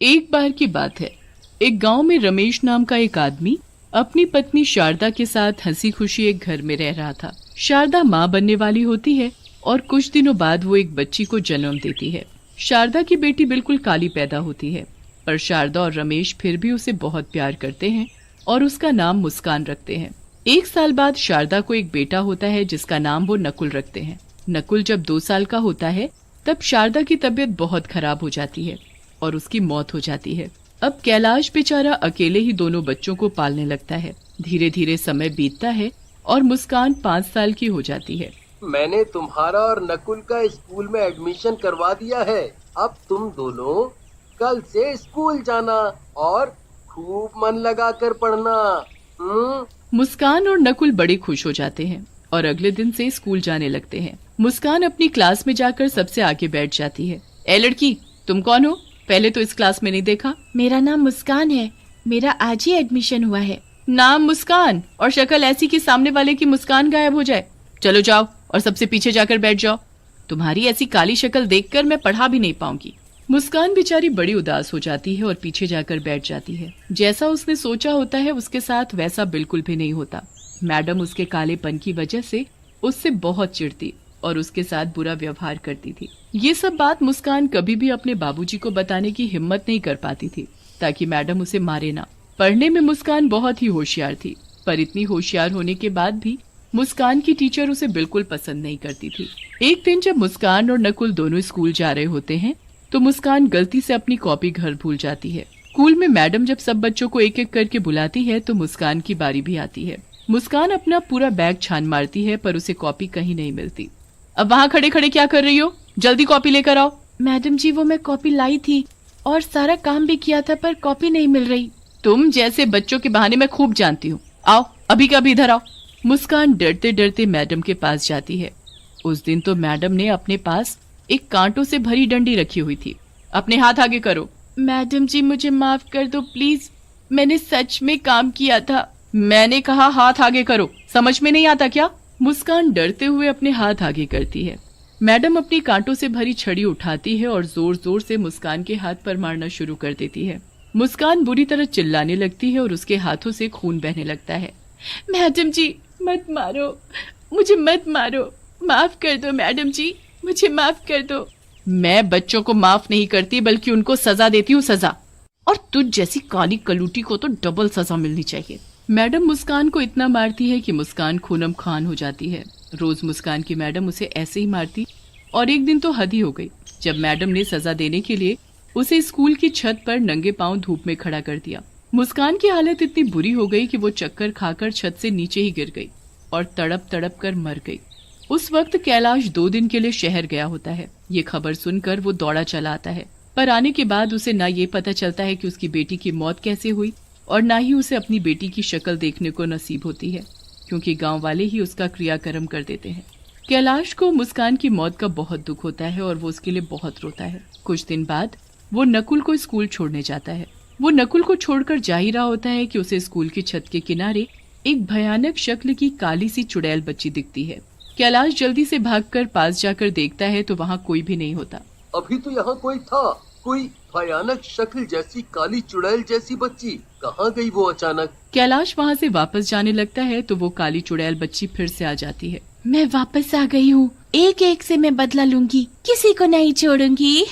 एक बार की बात है, एक गांव में रमेश नाम का एक आदमी अपनी पत्नी शारदा के साथ हंसी खुशी एक घर में रह रहा था। शारदा माँ बनने वाली होती है और कुछ दिनों बाद वो एक बच्ची को जन्म देती है। शारदा की बेटी बिल्कुल काली पैदा होती है, पर शारदा और रमेश फिर भी उसे बहुत प्यार करते हैं और उसका नाम मुस्कान रखते हैं। एक साल बाद शारदा को एक बेटा होता है जिसका नाम वो नकुल रखते हैं। नकुल जब 2 साल का होता है तब शारदा की तबीयत बहुत खराब हो जाती है और उसकी मौत हो जाती है। अब कैलाश बेचारा अकेले ही दोनों बच्चों को पालने लगता है। धीरे धीरे समय बीतता है और मुस्कान 5 साल की हो जाती है। मैंने तुम्हारा और नकुल का स्कूल में एडमिशन करवा दिया है। अब तुम दोनों कल से स्कूल जाना और खूब मन लगाकर पढ़ना। मुस्कान और नकुल बड़े खुश हो जाते हैं और अगले दिन से स्कूल जाने लगते हैं। मुस्कान अपनी क्लास में जाकर सबसे आगे बैठ जाती है। ए लड़की, तुम कौन हो? पहले तो इस क्लास में नहीं देखा। मेरा नाम मुस्कान है, मेरा आज ही एडमिशन हुआ है। नाम मुस्कान और शक्ल ऐसी कि सामने वाले की मुस्कान गायब हो जाए। चलो जाओ और सबसे पीछे जाकर बैठ जाओ। तुम्हारी ऐसी काली शक्ल देखकर मैं पढ़ा भी नहीं पाऊंगी। मुस्कान बेचारी बड़ी उदास हो जाती है और पीछे जाकर बैठ जाती है। जैसा उसने सोचा होता है उसके साथ वैसा बिल्कुल भी नहीं होता। मैडम उसके कालेपन की वजह से उससे बहुत चिढ़ती और उसके साथ बुरा व्यवहार करती थी। ये सब बात मुस्कान कभी भी अपने बाबूजी को बताने की हिम्मत नहीं कर पाती थी ताकि मैडम उसे मारे ना। पढ़ने में मुस्कान बहुत ही होशियार थी, पर इतनी होशियार होने के बाद भी मुस्कान की टीचर उसे बिल्कुल पसंद नहीं करती थी। एक दिन जब मुस्कान और नकुल दोनों स्कूल जा रहे होते हैं तो मुस्कान गलती से अपनी कॉपी घर भूल जाती है। स्कूल में मैडम जब सब बच्चों को एक एक करके बुलाती है तो मुस्कान की बारी भी आती है। मुस्कान अपना पूरा बैग छान मारती है पर उसे कॉपी कहीं नहीं मिलती। अब वहाँ खड़े खड़े क्या कर रही हो? जल्दी कॉपी लेकर आओ। मैडम जी, वो मैं कॉपी लाई थी और सारा काम भी किया था, पर कॉपी नहीं मिल रही। तुम जैसे बच्चों के बहाने मैं खूब जानती हूँ। आओ अभी का अभी इधर आओ। मुस्कान डरते डरते मैडम के पास जाती है। उस दिन तो मैडम ने अपने पास एक कांटों से भरी डंडी रखी हुई थी। अपने हाथ आगे करो। मैडम जी, मुझे माफ कर दो प्लीज, मैंने सच में काम किया था। मैंने कहा हाथ आगे करो, समझ में नहीं आता क्या? मुस्कान डरते हुए अपने हाथ आगे करती है। मैडम अपनी कांटों से भरी छड़ी उठाती है और जोर जोर से मुस्कान के हाथ पर मारना शुरू कर देती है। मुस्कान बुरी तरह चिल्लाने लगती है और उसके हाथों से खून बहने लगता है। मैडम जी, मत मारो, मुझे मत मारो, माफ कर दो मैडम जी, मुझे माफ कर दो। मैं बच्चों को माफ नहीं करती बल्कि उनको सजा देती हूँ, सजा। और तुझ जैसी काली कलूटी को तो डबल सजा मिलनी चाहिए। मैडम मुस्कान को इतना मारती है कि मुस्कान खूनम खान हो जाती है। रोज मुस्कान की मैडम उसे ऐसे ही मारती और एक दिन तो हद ही हो गई जब मैडम ने सजा देने के लिए उसे स्कूल की छत पर नंगे पांव धूप में खड़ा कर दिया। मुस्कान की हालत इतनी बुरी हो गई कि वो चक्कर खाकर छत से नीचे ही गिर गई और तड़प तड़प कर मर गई। उस वक्त कैलाश 2 दिन के लिए शहर गया होता है। ये खबर सुनकर वो दौड़ा चला आता है, पर आने के बाद उसे ना ये पता चलता है कि उसकी बेटी की मौत कैसे हुई और ना ही उसे अपनी बेटी की शक्ल देखने को नसीब होती है, क्योंकि गांव वाले ही उसका क्रियाकर्म कर देते हैं। कैलाश को मुस्कान की मौत का बहुत दुख होता है और वो उसके लिए बहुत रोता है। कुछ दिन बाद वो नकुल को स्कूल छोड़ने जाता है। वो नकुल को छोड़कर जा ही रहा होता है कि उसे स्कूल की छत के किनारे एक भयानक शक्ल की काली सी चुड़ैल बच्ची दिखती है। कैलाश जल्दी से भागकर पास जाकर देखता है तो वहाँ कोई भी नहीं होता। अभी तो यहाँ कोई था, कोई भयानक शक्ल जैसी काली चुड़ैल जैसी बच्ची कहाँ गई वो अचानक? कैलाश वहाँ से वापस जाने लगता है तो वो काली चुड़ैल बच्ची फिर से आ जाती है। मैं वापस आ गई हूँ, एक एक से मैं बदला लूंगी, किसी को नहीं छोड़ूंगी।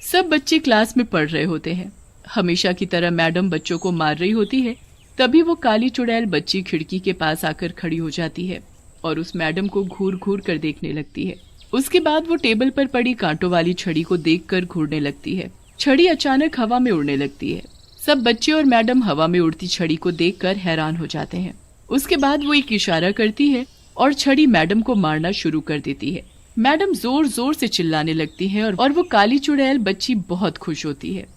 सब बच्चे क्लास में पढ़ रहे होते हैं। हमेशा की तरह मैडम बच्चों को मार रही होती है। तभी वो काली चुड़ैल बच्ची खिड़की के पास आकर खड़ी हो जाती है और उस मैडम को घूर घूर कर देखने लगती है। उसके बाद वो टेबल पर पड़ी कांटों वाली छड़ी को देखकर घूरने लगती है। छड़ी अचानक हवा में उड़ने लगती है। सब बच्चे और मैडम हवा में उड़ती छड़ी को देखकर हैरान हो जाते हैं। उसके बाद वो एक इशारा करती है और छड़ी मैडम को मारना शुरू कर देती है। मैडम जोर जोर से चिल्लाने लगती है और वो काली चुड़ैल बच्ची बहुत खुश होती है।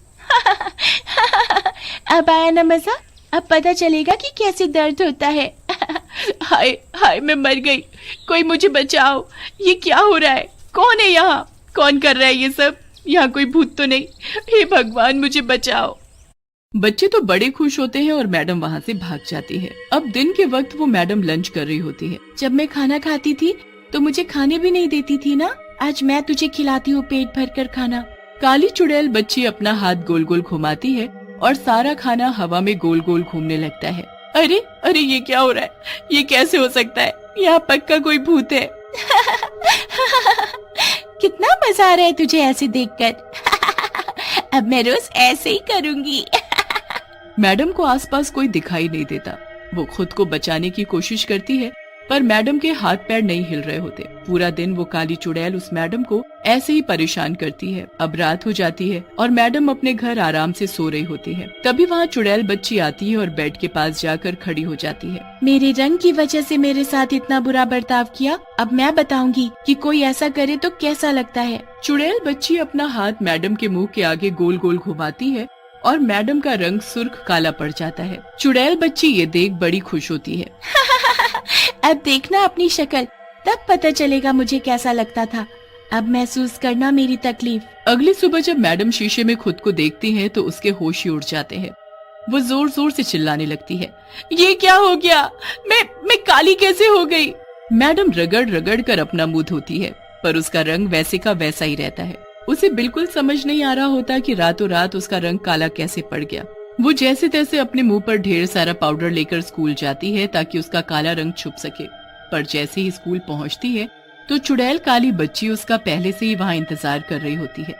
अब आया ना मजा, अब पता चलेगा कि कैसे दर्द होता है। हाय हाय, मैं मर गई, कोई मुझे बचाओ। ये क्या हो रहा है? कौन है यहाँ? कौन कर रहा है ये सब? यहाँ कोई भूत तो नहीं? हे भगवान, मुझे बचाओ। बच्चे तो बड़े खुश होते हैं और मैडम वहाँ से भाग जाती है। अब दिन के वक्त वो मैडम लंच कर रही होती है। जब मैं खाना खाती थी तो मुझे खाने भी नहीं देती थी ना, आज मैं तुझे खिलाती हूँ पेट भर कर खाना। काली चुड़ैल बच्ची अपना हाथ गोल गोल घुमाती है और सारा खाना हवा में गोल गोल घूमने लगता है। अरे अरे ये क्या हो रहा है, ये कैसे हो सकता है, यहाँ पक्का कोई भूत है। कितना मजा आ रहा है तुझे ऐसे देखकर। अब मैं रोज ऐसे ही करूंगी। मैडम को आसपास कोई दिखाई नहीं देता। वो खुद को बचाने की कोशिश करती है पर मैडम के हाथ पैर नहीं हिल रहे होते। पूरा दिन वो काली चुड़ैल उस मैडम को ऐसे ही परेशान करती है। अब रात हो जाती है और मैडम अपने घर आराम से सो रही होती है। तभी वहाँ चुड़ैल बच्ची आती है और बेड के पास जाकर खड़ी हो जाती है। मेरे रंग की वजह से मेरे साथ इतना बुरा बर्ताव किया, अब मैं बताऊंगी कि कोई ऐसा करे तो कैसा लगता है। चुड़ैल बच्ची अपना हाथ मैडम के मुंह के आगे गोल गोल घुमाती है और मैडम का रंग सुर्ख काला पड़ जाता है। चुड़ैल बच्ची ये देख बड़ी खुश होती है। अब देखना अपनी शक्ल, तब पता चलेगा मुझे कैसा लगता था। अब महसूस करना मेरी तकलीफ। अगली सुबह जब मैडम शीशे में खुद को देखती हैं तो उसके होश ही उड़ जाते हैं। वो जोर जोर से चिल्लाने लगती है, ये क्या हो गया, मैं काली कैसे हो गई। मैडम रगड़ रगड़ कर अपना मुंह धोती है पर उसका रंग वैसे का वैसा ही रहता है। उसे बिल्कुल समझ नहीं आ रहा होता कि रातों रात उसका रंग काला कैसे पड़ गया। वो जैसे तैसे अपने मुंह पर ढेर सारा पाउडर लेकर स्कूल जाती है ताकि उसका काला रंग छुप सके। पर जैसे ही स्कूल पहुंचती है तो चुड़ैल काली बच्ची उसका पहले से ही वहाँ इंतजार कर रही होती है।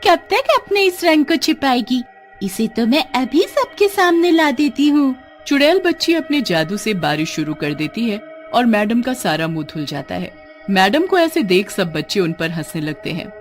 कब तक अपने इस रंग को छिपाएगी, इसे तो मैं अभी सबके सामने ला देती हूँ। चुड़ैल बच्ची अपने जादू से बारिश शुरू कर देती है और मैडम का सारा मुंह धुल जाता है। मैडम को ऐसे देख सब बच्चे उन पर हंसने लगते हैं।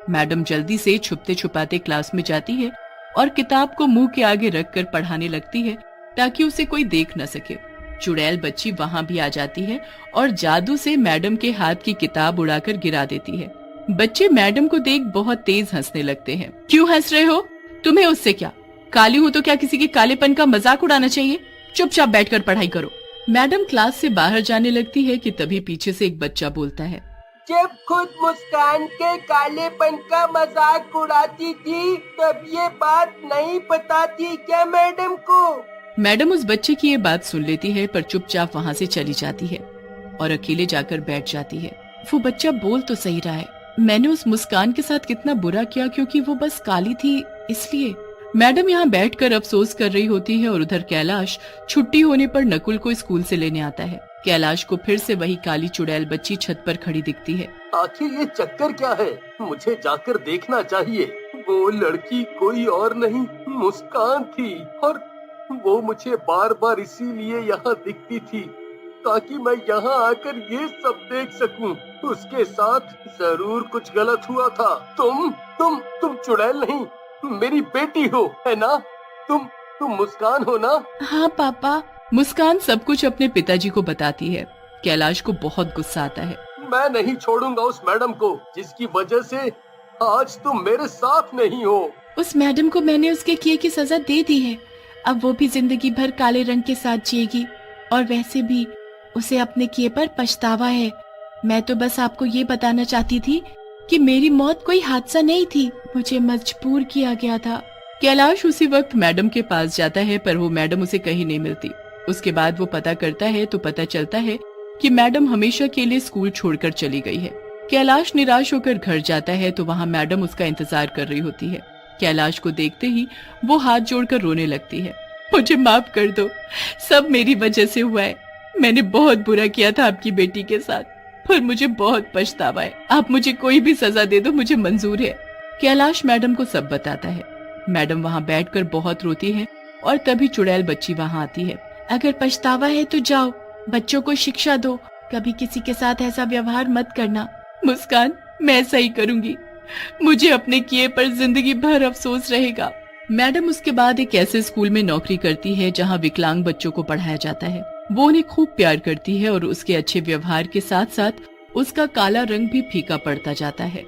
मैडम जल्दी से छुपते छुपाते क्लास में जाती है और किताब को मुंह के आगे रखकर पढ़ाने लगती है ताकि उसे कोई देख न सके। चुड़ैल बच्ची वहाँ भी आ जाती है और जादू से मैडम के हाथ की किताब उड़ाकर गिरा देती है। बच्चे मैडम को देख बहुत तेज हंसने लगते हैं। क्यों हंस रहे हो, तुम्हें उससे क्या, काली हूँ तो क्या किसी के कालेपन का मजाक उड़ाना चाहिए। चुपचाप बैठकर पढ़ाई करो। मैडम क्लास से बाहर जाने लगती है कि तभी पीछे से एक बच्चा बोलता है, जब खुद मुस्कान के कालेपन का मजाक उड़ाती थी तब ये बात नहीं पता थी क्या मैडम को। मैडम उस बच्चे की ये बात सुन लेती है पर चुपचाप वहाँ से चली जाती है और अकेले जाकर बैठ जाती है। वो बच्चा बोल तो सही रहा है, मैंने उस मुस्कान के साथ कितना बुरा किया क्योंकि वो बस काली थी इसलिए। मैडम यहाँ बैठकर अफसोस कर रही होती है और उधर कैलाश छुट्टी होने पर नकुल को स्कूल से लेने आता है। कैलाश को फिर से वही काली चुड़ैल बच्ची छत पर खड़ी दिखती है। आखिर ये चक्कर क्या है, मुझे जाकर देखना चाहिए। वो लड़की कोई और नहीं मुस्कान थी और वो मुझे बार बार इसीलिए यहाँ दिखती थी ताकि मैं यहाँ आकर ये सब देख सकूं। उसके साथ जरूर कुछ गलत हुआ था। तुम चुड़ैल नहीं, मेरी बेटी हो, है ना? तुम मुस्कान हो ना? हाँ पापा। मुस्कान सब कुछ अपने पिताजी को बताती है। कैलाश को बहुत गुस्सा आता है। मैं नहीं छोड़ूंगा उस मैडम को जिसकी वजह से आज तुम मेरे साथ नहीं हो। उस मैडम को मैंने उसके किए की सजा दे दी है, अब वो भी जिंदगी भर काले रंग के साथ जिएगी और वैसे भी उसे अपने किए पर पछतावा है। मैं तो बस आपको ये बताना चाहती थी कि मेरी मौत कोई हादसा नहीं थी, मुझे मजबूर किया गया था। कैलाश उसी वक्त मैडम के पास जाता है पर वो मैडम उसे कहीं नहीं मिलती। उसके बाद वो पता करता है तो पता चलता है कि मैडम हमेशा के लिए स्कूल छोड़कर चली गई है। कैलाश निराश होकर घर जाता है तो वहाँ मैडम उसका इंतजार कर रही होती है। कैलाश को देखते ही वो हाथ जोड़कर रोने लगती है। मुझे माफ कर दो, सब मेरी वजह से हुआ है। मैंने बहुत बुरा किया था आपकी बेटी के साथ, पर मुझे बहुत पछतावा है। आप मुझे कोई भी सजा दे दो, मुझे मंजूर है। कैलाश मैडम को सब बताता है। मैडम वहाँ बैठकर बहुत रोती है और तभी चुड़ैल बच्ची वहाँ आती है। अगर पछतावा है तो जाओ, बच्चों को शिक्षा दो, कभी किसी के साथ ऐसा व्यवहार मत करना। मुस्कान, मैं ऐसा ही करूंगी, मुझे अपने किए पर जिंदगी भर अफसोस रहेगा। मैडम उसके बाद एक ऐसे स्कूल में नौकरी करती है जहाँ विकलांग बच्चों को पढ़ाया जाता है। वो उन्हें खूब प्यार करती है और उसके अच्छे व्यवहार के साथ साथ उसका काला रंग भी फीका पड़ता जाता है।